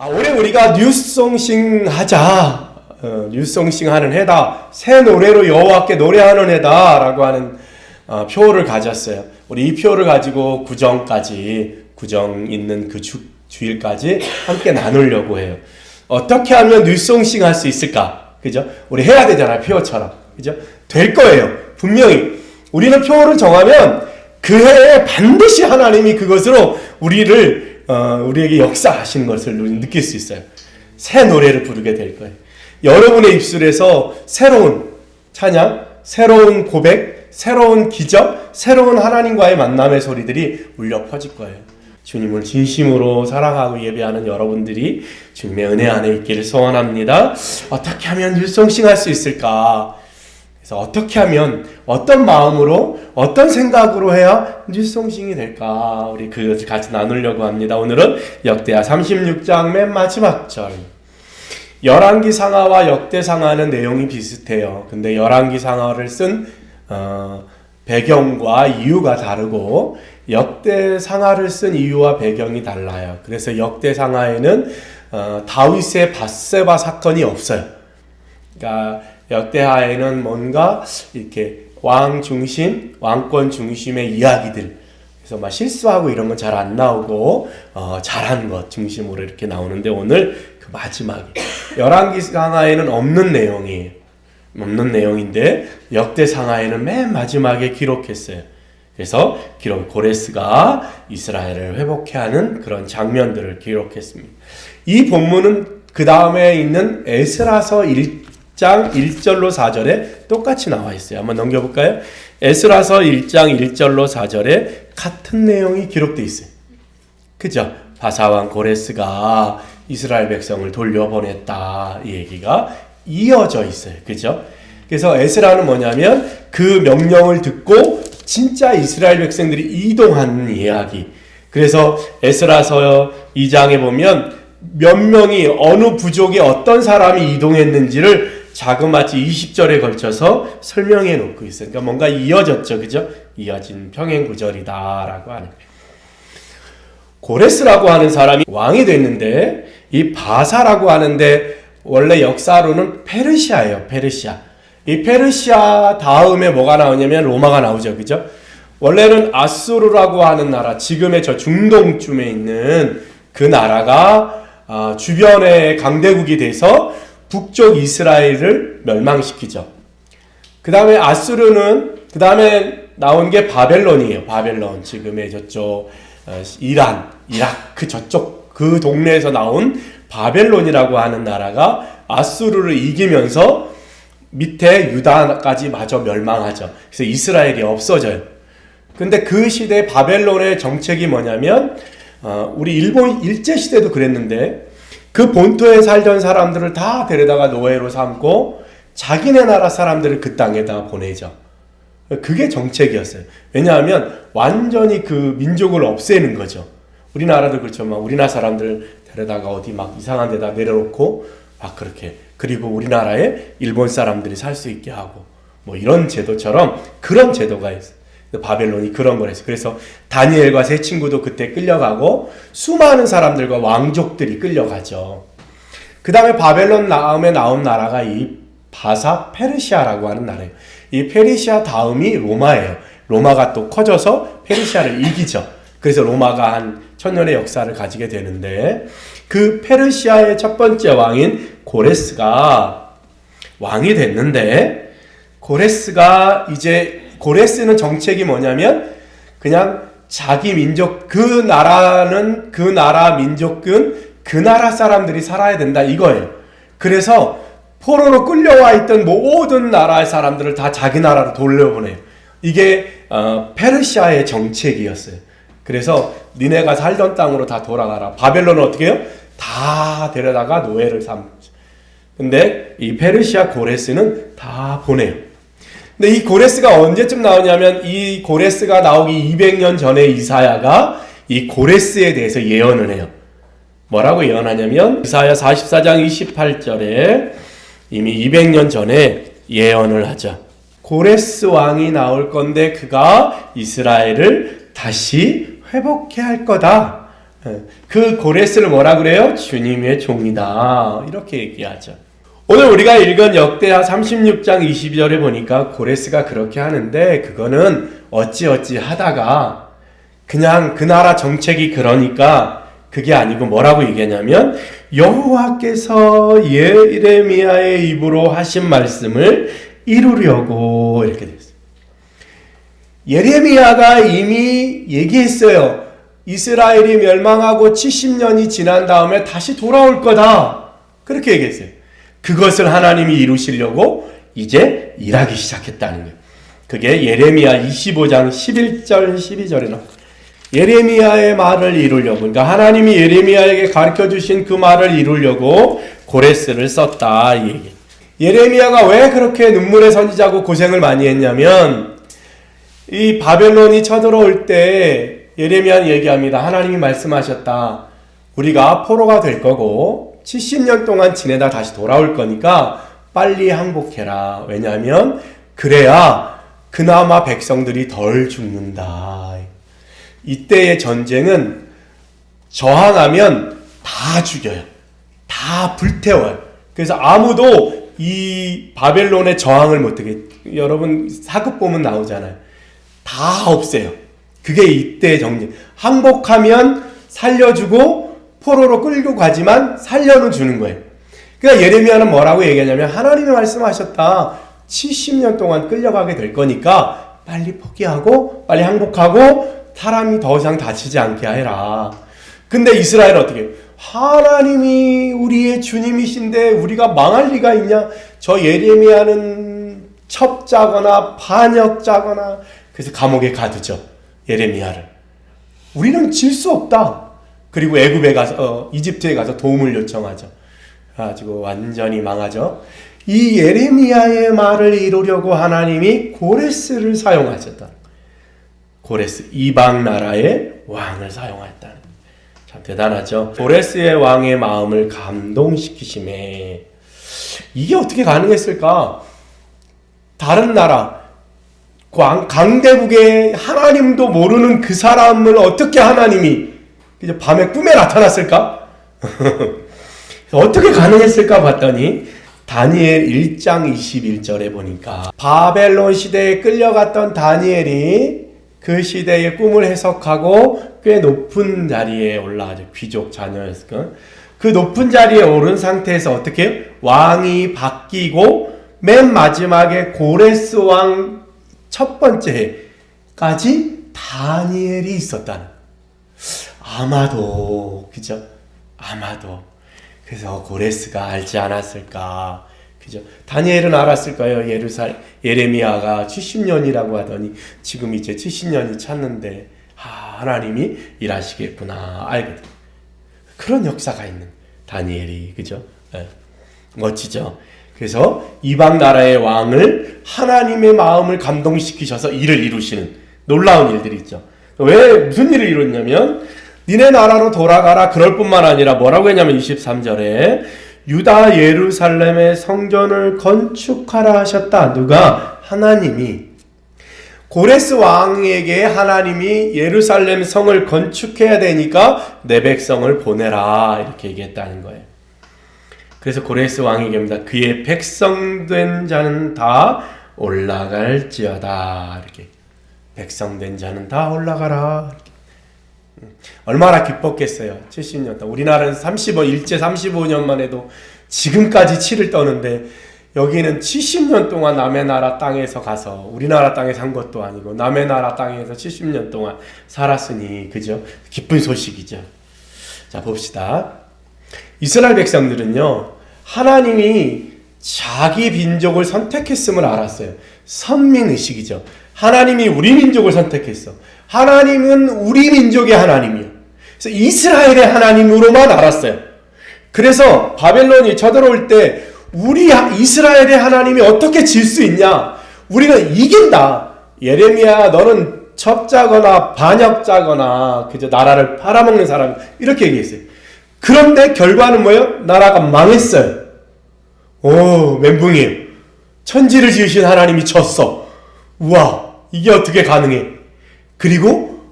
올해 우리가 뉴송싱 하자. 뉴송싱 하는 해다. 새 노래로 여호와께 노래하는 해다. 라고 하는 표를 가졌어요. 우리 이 표를 가지고 구정 있는 그 주일까지 함께 나누려고 해요. 어떻게 하면 뉴송싱 할 수 있을까? 그죠? 우리 해야 되잖아요. 표처럼. 그죠? 될 거예요. 분명히. 우리는 표를 정하면 그 해에 반드시 하나님이 그것으로 우리에게 역사하시는 것을 느낄 수 있어요. 새 노래를 부르게 될 거예요. 여러분의 입술에서 새로운 찬양, 새로운 고백, 새로운 기적, 새로운 하나님과의 만남의 소리들이 울려 퍼질 거예요. 주님을 진심으로 사랑하고 예배하는 여러분들이 주님의 은혜 안에 있기를 소원합니다. 어떻게 하면 뉴송싱 할 수 있을까? 그래서 어떻게 하면, 어떤 마음으로, 어떤 생각으로 해야 뉴송싱이 될까? 우리 그것을 같이 나누려고 합니다. 오늘은 역대하 36장 맨 마지막 절. 열왕기상하와 역대상하는 내용이 비슷해요. 근데 열왕기상하를 쓴 배경과 이유가 다르고 역대상하를 쓴 이유와 배경이 달라요. 그래서 역대상하에는 다윗의 밧세바 사건이 없어요. 그러니까 역대하에는 뭔가 이렇게 왕권 중심의 이야기들, 그래서 막 실수하고 이런 건 잘 안 나오고 잘한 것 중심으로 이렇게 나오는데 오늘 그 마지막에 열왕기상하에는 없는 내용인데 역대상하에는 맨 마지막에 기록했어요. 그래서 고레스가 이스라엘을 회복해하는 그런 장면들을 기록했습니다. 이 본문은 그 다음에 있는 에스라서 1장 1절로 4절에 똑같이 나와 있어요. 한번 넘겨볼까요? 에스라서 1장 1절로 4절에 같은 내용이 기록되어 있어요. 그죠? 바사왕 고레스가 이스라엘 백성을 돌려보냈다. 이 얘기가 이어져 있어요. 그죠? 그래서 에스라는 뭐냐면 그 명령을 듣고 진짜 이스라엘 백성들이 이동하는 이야기. 그래서 에스라서 2장에 보면 몇 명이 어느 부족에 어떤 사람이 이동했는지를 자그마치 20절에 걸쳐서 설명해 놓고 있어요. 그러니까 뭔가 이어졌죠. 그죠? 이어진 평행구절이다라고 하는 거예요. 고레스라고 하는 사람이 왕이 됐는데 이 바사라고 하는데 원래 역사로는 페르시아예요. 페르시아. 이 페르시아 다음에 뭐가 나오냐면 로마가 나오죠. 그죠? 원래는 아수르라고 하는 나라, 지금의 저 중동쯤에 있는 그 나라가 주변에 강대국이 돼서 북쪽 이스라엘을 멸망시키죠. 그 다음에 그 다음에 나온 게 바벨론이에요. 바벨론. 지금의 저쪽 이란, 이라크 저쪽 그 동네에서 나온 바벨론이라고 하는 나라가 아수르를 이기면서 밑에 유다까지 마저 멸망하죠. 그래서 이스라엘이 없어져요. 근데 그 시대 바벨론의 정책이 뭐냐면 우리 일본 일제시대도 그랬는데 그 본토에 살던 사람들을 다 데려다가 노예로 삼고 자기네 나라 사람들을 그 땅에다 보내죠. 그게 정책이었어요. 왜냐하면 완전히 그 민족을 없애는 거죠. 우리나라도 그렇죠. 막 우리나라 사람들 데려다가 어디 막 이상한 데다 내려놓고 막 그렇게, 그리고 우리나라에 일본 사람들이 살 수 있게 하고 뭐 이런 제도처럼 그런 제도가 있어요. 바벨론이 그런 걸 했어요. 그래서 다니엘과 세 친구도 그때 끌려가고 수많은 사람들과 왕족들이 끌려가죠. 그 다음에 바벨론 다음에 나온 나라가 이 바사 페르시아라고 하는 나라예요. 이 페르시아 다음이 로마예요. 로마가 또 커져서 페르시아를 이기죠. 그래서 로마가 한 1000년의 역사를 가지게 되는데 그 페르시아의 첫 번째 왕인 고레스가 왕이 됐는데 고레스는 정책이 뭐냐면 그냥 자기 민족, 그 나라 민족은 그 나라 사람들이 살아야 된다 이거예요. 그래서 포로로 끌려와 있던 모든 나라의 사람들을 다 자기 나라로 돌려보내요. 이게 페르시아의 정책이었어요. 그래서 니네가 살던 땅으로 다 돌아가라. 바벨론은 어떻게 해요? 다 데려다가 노예를 삼죠. 근데 이 페르시아 고레스는 다 보내요. 근데 이 고레스가 언제쯤 나오냐면 이 고레스가 나오기 200년 전에 이사야가 이 고레스에 대해서 예언을 해요. 뭐라고 예언하냐면 이사야 44장 28절에 이미 200년 전에 예언을 하죠. 고레스 왕이 나올 건데 그가 이스라엘을 다시 회복해 할 거다 그 고레스를 뭐라 그래요? 주님의 종이다. 이렇게 얘기하죠. 오늘 우리가 읽은 역대하 36장 22절에 보니까 고레스가 그렇게 하는데 그거는 어찌어찌 하다가 그냥 그 나라 정책이 그러니까 그게 아니고 뭐라고 얘기하냐면 여호와께서 예레미야의 입으로 하신 말씀을 이루려고 이렇게 됐어요. 예레미야가 이미 얘기했어요. 이스라엘이 멸망하고 70년이 지난 다음에 다시 돌아올 거다. 그렇게 얘기했어요. 그것을 하나님이 이루시려고 이제 일하기 시작했다는 거예요. 그게 예레미야 25장 11절 12절에 나옵니다. 예레미야의 말을 이루려고, 그러니까 하나님이 예레미야에게 가르쳐주신 그 말을 이루려고 고레스를 썼다 이 얘기. 예레미야가 왜 그렇게 눈물의 선지자고 고생을 많이 했냐면 이 바벨론이 쳐들어올 때 예레미야는 얘기합니다. 하나님이 말씀하셨다. 우리가 포로가 될 거고 70년 동안 지내다 다시 돌아올 거니까 빨리 항복해라. 왜냐하면 그래야 그나마 백성들이 덜 죽는다. 이때의 전쟁은 저항하면 다 죽여요. 다 불태워요. 그래서 아무도 이 바벨론의 저항을 못하게, 여러분 사극 보면 나오잖아요. 다 없애요. 그게 이때의 정리. 항복하면 살려주고 포로로 끌고 가지만 살려는 주는 거예요. 그러니까 예레미야는 뭐라고 얘기하냐면 하나님이 말씀하셨다. 70년 동안 끌려가게 될 거니까 빨리 포기하고 빨리 항복하고 사람이 더 이상 다치지 않게 해라. 근데 이스라엘은 어떻게 해요? 하나님이 우리의 주님이신데 우리가 망할 리가 있냐? 저 예레미야는 첩자거나 반역자거나 그래서 감옥에 가두죠. 예레미야를. 우리는 질 수 없다. 그리고 애굽에 가서 이집트에 가서 도움을 요청하죠. 가지고 완전히 망하죠. 이 예레미야의 말을 이루려고 하나님이 고레스를 사용하셨다. 고레스, 이방 나라의 왕을 사용했다는. 참 대단하죠. 고레스의 왕의 마음을 감동시키심에 이게 어떻게 가능했을까? 다른 나라 강대국의 하나님도 모르는 그 사람을 어떻게 하나님이 밤에 꿈에 나타났을까? 어떻게 가능했을까 봤더니 다니엘 1장 21절에 보니까 바벨론 시대에 끌려갔던 다니엘이 그 시대의 꿈을 해석하고 꽤 높은 자리에 올라가죠. 귀족 자녀였으니까. 그 높은 자리에 오른 상태에서 어떻게 해요? 왕이 바뀌고 맨 마지막에 고레스 왕 첫 번째 해까지 다니엘이 있었다는. 아마도, 그죠? 아마도. 그래서 고레스가 알지 않았을까. 그죠? 다니엘은 알았을 거예요. 예레미야가 70년이라고 하더니 지금 이제 70년이 찼는데 하나님이 일하시겠구나 알거든. 그런 역사가 있는 다니엘이, 그죠? 네. 멋지죠? 그래서 이방 나라의 왕을 하나님의 마음을 감동시키셔서 일을 이루시는 놀라운 일들이 있죠. 왜 무슨 일을 이뤘냐면 니네 나라로 돌아가라. 그럴 뿐만 아니라 뭐라고 했냐면 23절에 유다 예루살렘의 성전을 건축하라 하셨다. 누가? 하나님이. 고레스 왕에게 하나님이 예루살렘 성을 건축해야 되니까 내 백성을 보내라. 이렇게 얘기했다는 거예요. 그래서 고레스 왕이 얘기합니다. 그의 백성된 자는 다 올라갈지어다. 이렇게. 백성된 자는 다 올라가라. 이렇게. 얼마나 기뻤겠어요. 70년 동안. 우리나라는 일제 35년만 해도 지금까지 치를 떠는데 여기는 70년 동안 남의 나라 땅에서 가서 우리나라 땅에 산 것도 아니고 남의 나라 땅에서 70년 동안 살았으니 그죠? 기쁜 소식이죠. 자, 봅시다. 이스라엘 백성들은요, 하나님이 자기 민족을 선택했음을 알았어요. 선민의식이죠. 하나님이 우리 민족을 선택했어. 하나님은 우리 민족의 하나님이요. 그래서 이스라엘의 하나님으로만 알았어요. 그래서 바벨론이 쳐들어올 때 우리 이스라엘의 하나님이 어떻게 질 수 있냐? 우리는 이긴다. 예레미야, 너는 첩자거나 반역자거나 그저 나라를 팔아먹는 사람, 이렇게 얘기했어요. 그런데 결과는 뭐예요? 나라가 망했어요. 오, 멘붕이에요. 천지를 지으신 하나님이 졌어. 우와, 이게 어떻게 가능해? 그리고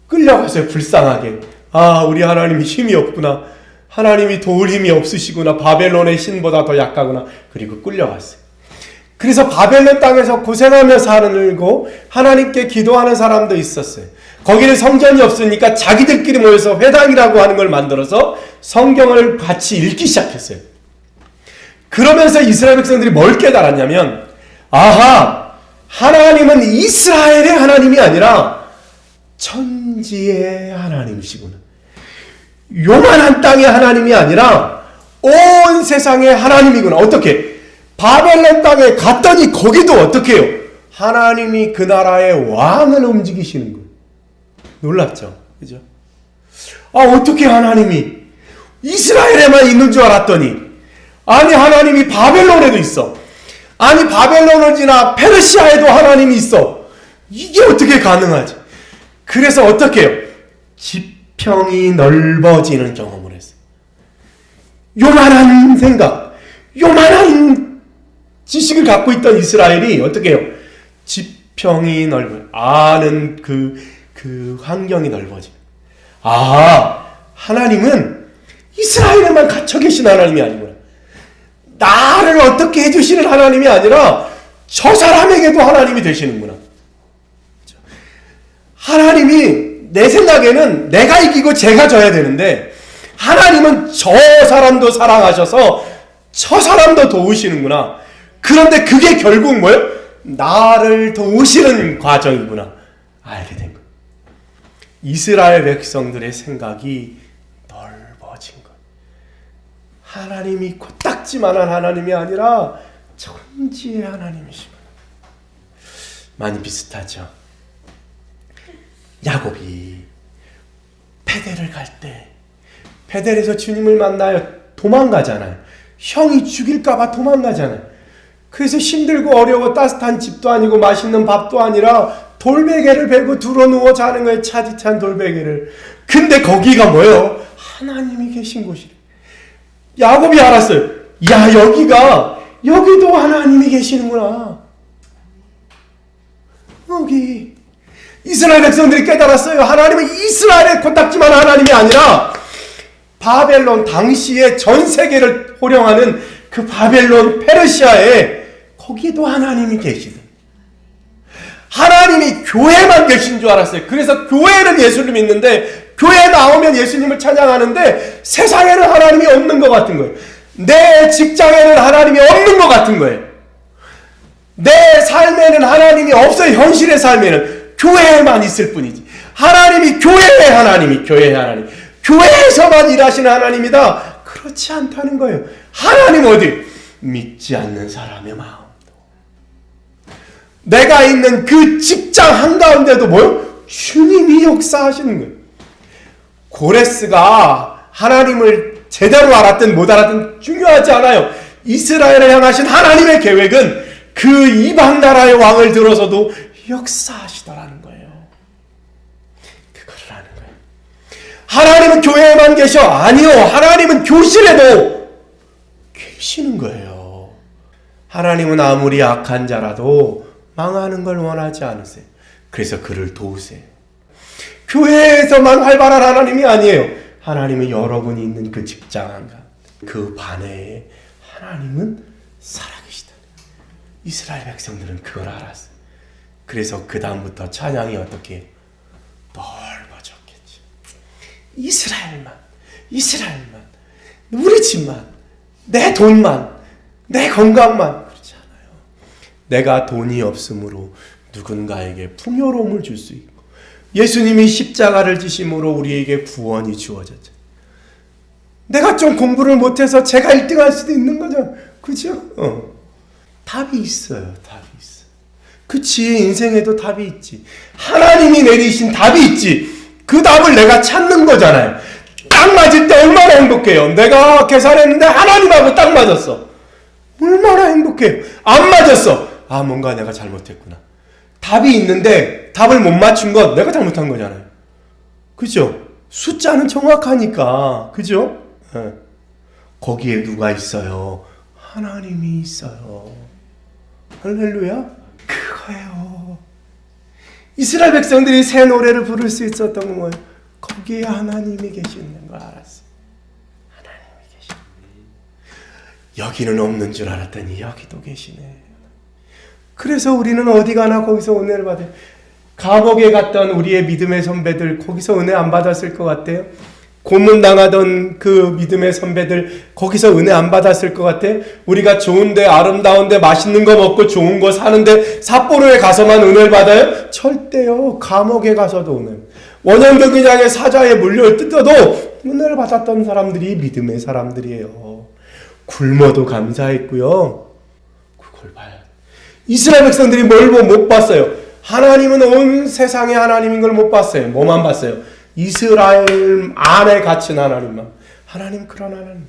끌려가서요, 불쌍하게. 아, 우리 하나님이 힘이 없구나. 하나님이 도울 힘이 없으시구나. 바벨론의 신보다 더 약하구나. 그리고 끌려갔어요. 그래서 바벨론 땅에서 고생하며 살고 하나님께 기도하는 사람도 있었어요. 거기는 성전이 없으니까 자기들끼리 모여서 회당이라고 하는 걸 만들어서 성경을 같이 읽기 시작했어요. 그러면서 이스라엘 백성들이 뭘 깨달았냐면, 아하, 하나님은 이스라엘의 하나님이 아니라 천지의 하나님이시구나. 요만한 땅의 하나님이 아니라 온 세상의 하나님이구나. 어떻게? 바벨론 땅에 갔더니 거기도 어떻게 해요? 하나님이 그 나라의 왕을 움직이시는 거예요. 놀랍죠? 그죠? 아, 어떻게 하나님이 이스라엘에만 있는 줄 알았더니, 아니, 하나님이 바벨론에도 있어. 아니, 바벨론을 지나 페르시아에도 하나님이 있어. 이게 어떻게 가능하지? 그래서 어떻게 해요? 지평이 넓어지는 경험을 했어요. 요만한 생각, 요만한 지식을 갖고 있던 이스라엘이 어떻게 해요? 지평이 아는 그 환경이 넓어지는. 아, 하나님은 이스라엘에만 갇혀 계신 하나님이 아니구나. 나를 어떻게 해주시는 하나님이 아니라 저 사람에게도 하나님이 되시는구나. 하나님이 내 생각에는 내가 이기고 제가 져야 되는데, 하나님은 저 사람도 사랑하셔서 저 사람도 도우시는구나. 그런데 그게 결국 뭐예요? 나를 도우시는 과정이구나. 알게 된 거예요. 이스라엘 백성들의 생각이 넓어진 거예요. 하나님이 코딱지만한 하나님이 아니라 천지의 하나님이시구나. 많이 비슷하죠. 야곱이 베델을 갈 때 베델에서 주님을 만나요. 도망가잖아요. 형이 죽일까 봐 도망가잖아요. 그래서 힘들고 어려워 따뜻한 집도 아니고 맛있는 밥도 아니라 돌베개를 베고 두루누워 자는 거예요. 차디찬 돌베개를. 근데 거기가 뭐예요? 하나님이 계신 곳이래. 야곱이 알았어요. 야, 여기도 하나님이 계시는구나. 여기 이스라엘 백성들이 깨달았어요. 하나님은 이스라엘의 코딱지만 하나님이 아니라 바벨론, 당시에 전 세계를 호령하는 그 바벨론, 페르시아에 거기도 하나님이 계시다. 하나님이 교회만 계신 줄 알았어요. 그래서 교회는 예수를 믿는데, 교회에 나오면 예수님을 찬양하는데 세상에는 하나님이 없는 것 같은 거예요. 내 직장에는 하나님이 없는 것 같은 거예요. 내 삶에는 하나님이 없어요. 현실의 삶에는 교회에만 있을 뿐이지. 하나님이 교회의 하나님, 교회에서만 일하시는 하나님이다. 그렇지 않다는 거예요. 하나님 어디? 믿지 않는 사람의 마음도. 내가 있는 그 직장 한가운데도 뭐요? 주님이 역사하시는 거예요. 고레스가 하나님을 제대로 알았든 못 알았든 중요하지 않아요. 이스라엘을 향하신 하나님의 계획은 그 이방 나라의 왕을 들어서도 역사하시더라는 거예요. 그거를 아는 거예요. 하나님은 교회에만 계셔? 아니요. 하나님은 교실에도 계시는 거예요. 하나님은 아무리 악한 자라도 망하는 걸 원하지 않으세요. 그래서 그를 도우세요. 교회에서만 활발한 하나님이 아니에요. 하나님은 여러분이 있는 그 직장, 그 반에 하나님은 살아계시다. 이스라엘 백성들은 그걸 알았어요. 그래서 그 다음부터 찬양이 어떻게 넓어졌겠지. 이스라엘만, 우리 집만, 내 돈만, 내 건강만. 그렇지 않아요. 내가 돈이 없으므로 누군가에게 풍요로움을 줄 수 있고, 예수님이 십자가를 지심으로 우리에게 구원이 주어졌죠. 내가 좀 공부를 못해서 제가 1등 할 수도 있는 거죠. 그죠? 답이 있어요. 답이 있어. 그치, 인생에도 답이 있지. 하나님이 내리신 답이 있지. 그 답을 내가 찾는 거잖아요. 딱 맞을 때 얼마나 행복해요. 내가 계산했는데 하나님하고 딱 맞았어. 얼마나 행복해요. 안 맞았어. 아, 뭔가 내가 잘못했구나. 답이 있는데 답을 못 맞춘 건 내가 잘못한 거잖아요. 그죠? 숫자는 정확하니까. 그죠? 네. 거기에 누가 있어요? 하나님이 있어요. 할렐루야? 그거예요. 이스라엘 백성들이 새 노래를 부를 수 있었던 건 뭐예요? 거기 여기에 하나님이 계시는 걸 알았어요. 하나님이 계시네. 여기는 없는 줄 알았더니 여기도 계시네. 그래서 우리는 어디 가나 거기서 은혜를 받아요. 감옥에 갔던 우리의 믿음의 선배들 거기서 은혜 안 받았을 것 같아요? 고문당하던 그 믿음의 선배들 거기서 은혜 안 받았을 것 같아요? 우리가 좋은데 아름다운데 맛있는 거 먹고 좋은 거 사는데 삿포로에 가서만 은혜를 받아요? 절대요. 감옥에 가서도 은혜. 원형경기장의 사자에 물려 뜯어도 은혜를 받았던 사람들이 믿음의 사람들이에요. 굶어도 감사했고요. 그걸 봐야 돼. 이스라엘 백성들이 뭘 못 봤어요? 하나님은 온 세상의 하나님인 걸 못 봤어요. 뭐만 봤어요? 이스라엘 안에 갇힌 하나님만. 하나님 그런 하나님.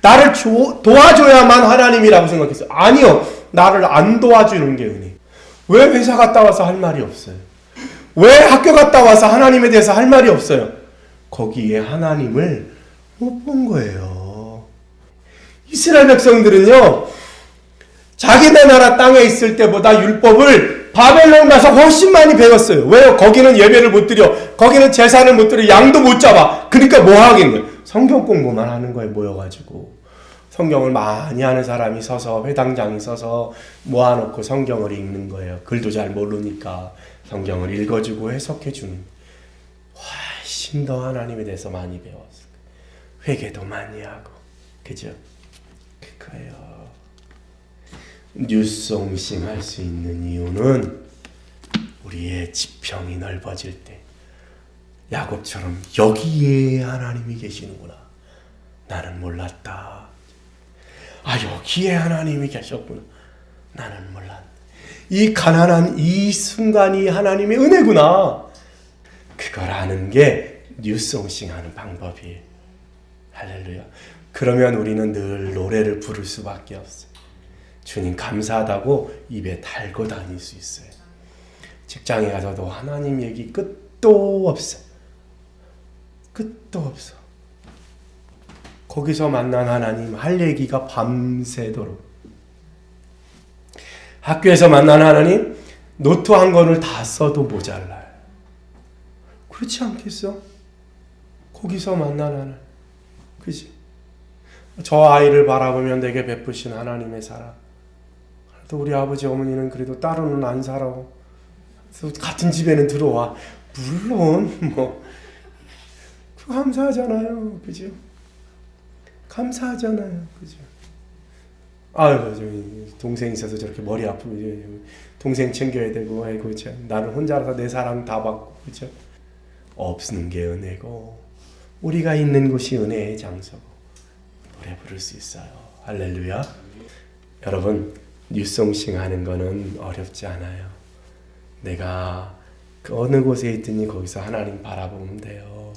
나를 도와줘야만 하나님이라고 생각했어요. 아니요. 나를 안 도와주는 게 은혜. 왜 회사 갔다 와서 할 말이 없어요? 왜 학교 갔다 와서 하나님에 대해서 할 말이 없어요? 거기에 하나님을 못 본 거예요. 이스라엘 백성들은요. 자기네 나라 땅에 있을 때보다 율법을 바벨론 가서 훨씬 많이 배웠어요. 왜요? 거기는 예배를 못 드려. 거기는 제사를 못 드려. 양도 못 잡아. 그러니까 뭐 하겠냐? 성경 공부만 하는 거에 모여가지고. 성경을 많이 하는 사람이 서서 회당장이 서서 모아놓고 성경을 읽는 거예요. 글도 잘 모르니까 성경을 읽어주고 해석해주는. 훨씬 더 하나님에 대해서 많이 배웠어요. 회개도 많이 하고. 그죠? 그거예요. 뉴송싱 할 수 있는 이유는 우리의 지평이 넓어질 때 야곱처럼 여기에 하나님이 계시는구나. 나는 몰랐다. 여기에 하나님이 계셨구나. 나는 몰랐다. 이 가난한 이 순간이 하나님의 은혜구나. 그걸 아는 게 뉴송싱 하는 방법이에요. 할렐루야. 그러면 우리는 늘 노래를 부를 수밖에 없어요. 주님 감사하다고 입에 달고 다닐 수 있어요. 직장에 가서도 하나님 얘기 끝도 없어. 끝도 없어. 거기서 만난 하나님 할 얘기가 밤새도록. 학교에서 만난 하나님 노트 한 권을 다 써도 모자라요. 그렇지 않겠어? 거기서 만난 하나님. 그지? 저 아이를 바라보면 내게 베푸신 하나님의 사랑. 또 우리 아버지 어머니는 그래도 따로는 안 살아. 같은 집에는 들어와. 물론 감사하잖아요. 그죠? 감사하잖아요. 그죠? 동생 있어서 저렇게 머리 아프고 동생 챙겨야 되고 아이고 참 나는 혼자라서 내 사랑 다 받고 그죠? 없는 게 은혜고 우리가 있는 곳이 은혜의 장소고 노래 부를 수 있어요. 할렐루야. 여러분 뉴송싱 하는 거는 어렵지 않아요. 내가 그 어느 곳에 있든지 거기서 하나님 바라보면 돼요.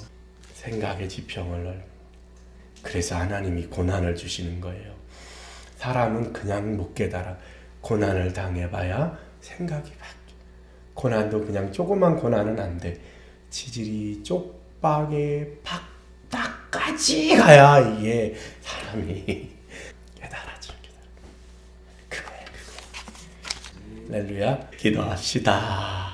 생각의 지평을. 그래서 하나님이 고난을 주시는 거예요. 사람은 그냥 못 깨달아. 고난을 당해봐야 생각이 바뀌어. 고난도 그냥 조그만 고난은 안 돼. 지질이 쪽박에 박다까지 가야 이게 사람이 깨달아져. 그거야. 할렐루야. 기도합시다.